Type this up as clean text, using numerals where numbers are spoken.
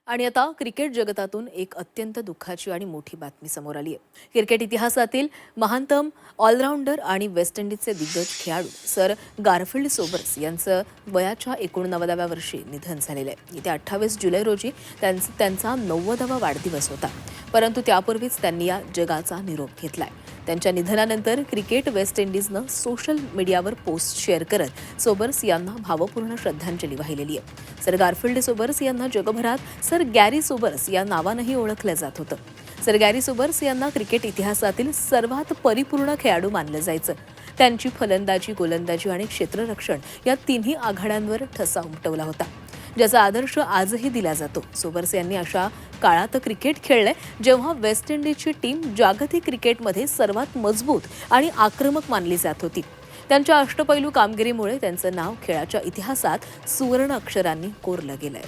आणि आता क्रिकेट जगतातून एक अत्यंत दुःखाची आणि मोठी बातमी समोर आली आहे। क्रिकेट इतिहासातील महानतम ऑलराऊंडर आणि वेस्ट इंडिजचे दिग्गज खेळाडू सर गारफिल्ड सोबर्स यांचं वयाच्या 89व्या वर्षी निधन झालेलं आहे। येत्या 28 जुलै रोजी त्यांचा 90वा वाढदिवस होता, परंतु त्यापूर्वीच त्यांनी या जगाचा निरोप घेतलाय। त्यांच्या निधनानंतर क्रिकेट वेस्ट इंडिजनं सोशल मीडियावर पोस्ट शेअर करत सोबर्स यांना भावपूर्ण श्रद्धांजली वाहिलेली आहे। सर गारफिल्ड सोबर्स यांना जगभरात सर गॅरी सोबर्स या नावानंही ओळखलं जात होतं। सर गॅरी सोबर्स यांना क्रिकेट इतिहासातील सर्वात परिपूर्ण खेळाडू मानलं जायचं। त्यांची फलंदाजी, गोलंदाजी आणि क्षेत्ररक्षण या तिन्ही आघाड्यांवर ठसा उमटवला होता, ज्याचा आदर्श आजही दिला जातो। सोबर्स यांनी अशा काळात क्रिकेट खेळले जेव्हा वेस्ट इंडिजची टीम जागतिक क्रिकेटमध्ये सर्वात मजबूत आणि आक्रमक मानली जात होती। त्यांच्या अष्टपैलू कामगिरीमुळे त्यांचं नाव खेळाच्या इतिहासात सुवर्ण अक्षरांनी कोरलं गेलंय।